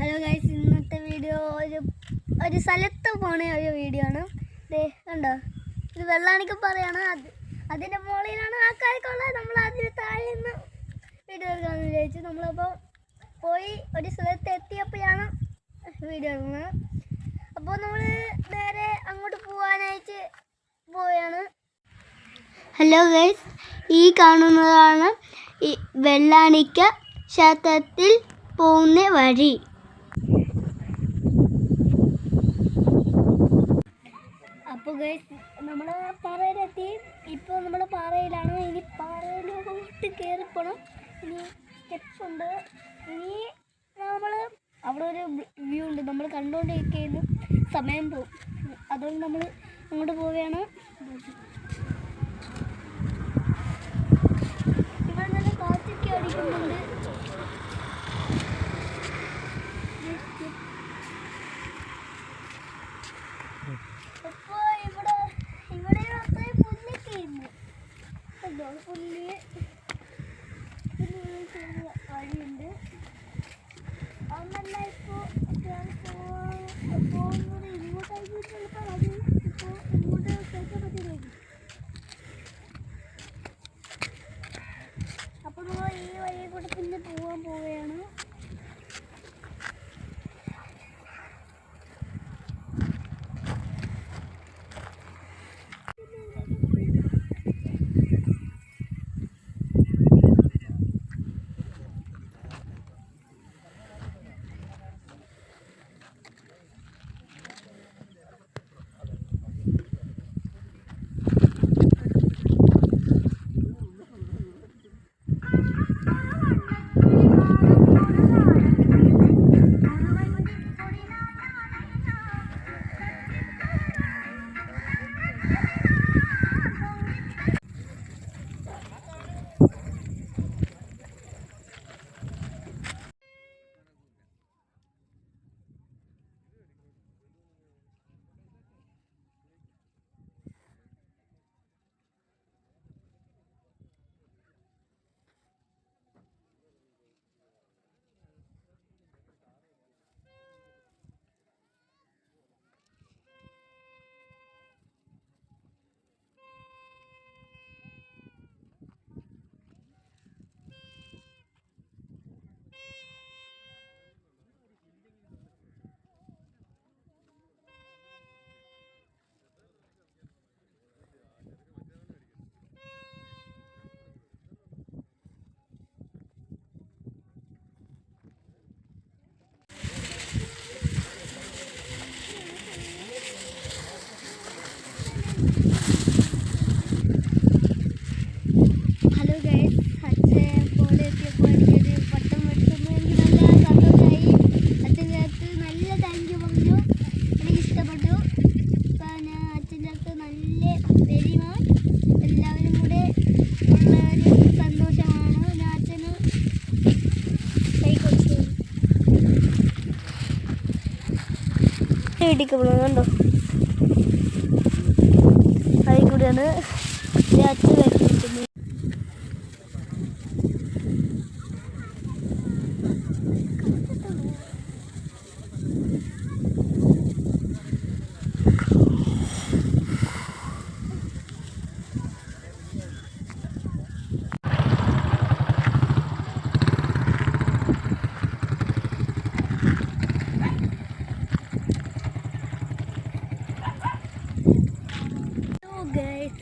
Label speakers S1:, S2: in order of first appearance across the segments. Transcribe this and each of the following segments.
S1: Hello guys, ഇന്നത്തെ video ഒരു സ്ഥലത്ത് പോണ ഒരു വീഡിയോ ആണ്. കണ്ടോ, ഇത് വെള്ളാണിക്ക് പറയാണ്. അതിൻ്റെ മുകളിലാണ് ആൾക്കാരൊക്കെ ഉള്ളത്. നമ്മൾ അതിന് താഴെ നിന്ന് വീഡിയോ എടുക്കാമെന്ന് വിചാരിച്ചു. നമ്മളപ്പോൾ പോയി ഒരു സ്ഥലത്ത് എത്തിയപ്പോഴാണ് വീഡിയോ എടുക്കുന്നത്. അപ്പോൾ നമ്മൾ നേരെ അങ്ങോട്ട് പോകാനായിട്ട് പോവുകയാണ്. ഹലോ ഗൈസ്, ഈ കാണുന്നതാണ് ഈ വെള്ളാണിക്ക ക്ഷേത്രത്തിൽ പോകുന്ന വഴി. അപ്പോൾ ഗൈസ്, നമ്മൾ പാറയിലെത്തി. ഇപ്പോൾ നമ്മൾ പാറയിലാണ്. ഇനി പാറയിലോട്ട് കയറിപ്പോണം. ഇനി സ്റ്റെപ്സ് ഉണ്ട്. ഇനി നമ്മൾ അവിടെ ഒരു വ്യൂ ഉണ്ട്, നമ്മൾ കണ്ടുകൊണ്ടിരിക്കുന്നു. സമയം പോകും, അതുകൊണ്ട് നമ്മൾ അങ്ങോട്ട് പോവുകയാണ്. ഇവിടെ നല്ല കാറ്റൊക്കെ അടിക്കുന്നുണ്ട്. അപ്പോൾ ഇവിടെ അത്രയും പുല്ലൊക്കെ ഉണ്ട്. പുല്ല് വഴിയുണ്ട്. അതൊന്നല്ല ഇപ്പോൾ പോകുന്നത് ഇങ്ങോട്ടായിട്ട് ചിലപ്പോൾ അത് ഇപ്പോൾ ഇങ്ങോട്ട് കേൾക്കാൻ പറ്റില്ലായിരിക്കും. അപ്പോൾ നമ്മൾ ഈ വഴിയെ കൂടെ പിന്നെ പോവുകയാണ്. ഹലോ ഗൈസ്, അച്ഛൻ പോലെ എത്തിയപ്പോൾ എനിക്കൊരു പട്ടം വെട്ടുമ്പോൾ എനിക്ക് നല്ല സന്തോഷമായി. അച്ഛൻ്റെ അടുത്ത് നല്ല താങ്ക് യു പറഞ്ഞു. എനിക്ക് ഇഷ്ടപ്പെട്ടു. പിന്നെ അച്ഛൻ്റെ അടുത്ത് നല്ല വെരി മച്ച്. എല്ലാവരും കൂടെ ഉള്ള ഒരു സന്തോഷമാണ്. ഞാൻ അച്ഛന് കൈ കൊടുത്തു. വീട്ടിലേക്ക് പോകുന്നത് കണ്ടോ, അതിൽ കൂടെയാണ് അച്ഛൻ വരച്ചിരിക്കുന്നത്.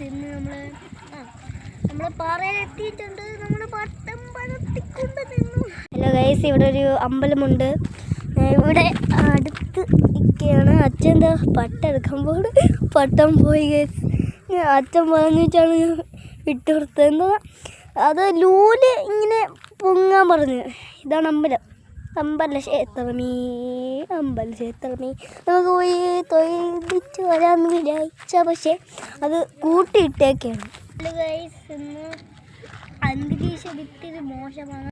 S1: ഇന്ന് നമ്മൾ പാറയിലെത്തിയിട്ടുണ്ട്. നമ്മൾ പട്ടം പരത്തിക്കൊണ്ട് നിന്നു. ഹലോ ഗൈസ്, ഇവിടെ ഒരു അമ്പലമുണ്ട്. ഇവിടെ അടുത്ത് നിൽക്കുകയാണ്. അച്ഛൻ എന്താ പട്ടം എടുക്കുമ്പോൾ പട്ടം പോയി ഗൈസ്. അച്ഛൻ പറഞ്ഞിട്ടാണ് ഞാൻ വിട്ടുകൊടുത്തത്. എന്താ അത് ലൂല് ഇങ്ങനെ പൊങ്ങാൻ പറഞ്ഞു. ഇതാണ് അമ്പലം, അമ്പലക്ഷേത്രമേ. നമുക്ക് പോയി തൊഴിലിച്ച് വരാമെന്ന് വിചാരിച്ച, പക്ഷേ അത് കൂട്ടിയിട്ടേക്കാണ്. ഇന്ന് അന്തരീക്ഷം ഇത്തിരി മോശമാണ്.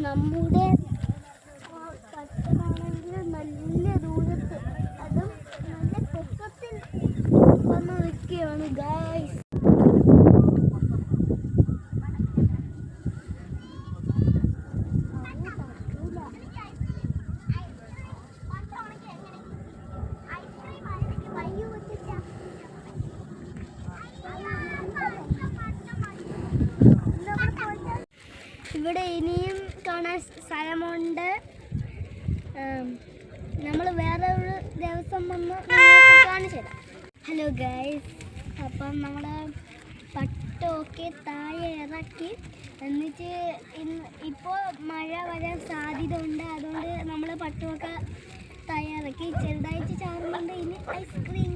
S1: നമ്മുടെ പട്ടമാണെങ്കിൽ നല്ല ദൂരത്ത്, അതും നല്ല പൊക്കത്തിൽ വീഡിയോ ആണ് ഗായ്സ്. ഇവിടെ ഇനിയും കാണാൻ സ്ഥലമുണ്ട്. നമ്മൾ വേറെ ഒരു ദിവസം വന്ന് നിങ്ങൾക്ക് കാണിച്ചു തരാം. ഹലോ ഗൈസ്, അപ്പം നമ്മൾ പട്ടമൊക്കെ താഴെ ഇറക്കി. എന്നിട്ട് ഇപ്പോൾ മഴ വരാൻ സാധ്യത ഉണ്ട്. അതുകൊണ്ട് നമ്മൾ പട്ടമൊക്കെ താഴെ ഇറക്കി. ചെറുതായിട്ട് ചാറുന്നുണ്ട്. ഇനി ഐസ്ക്രീം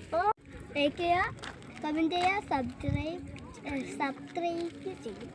S1: അപ്പോൾ ലൈക്ക് ചെയ്യുക, കമൻറ്റ് ചെയ്യുക, സബ്സ്ക്രൈബ് ചെയ്യും.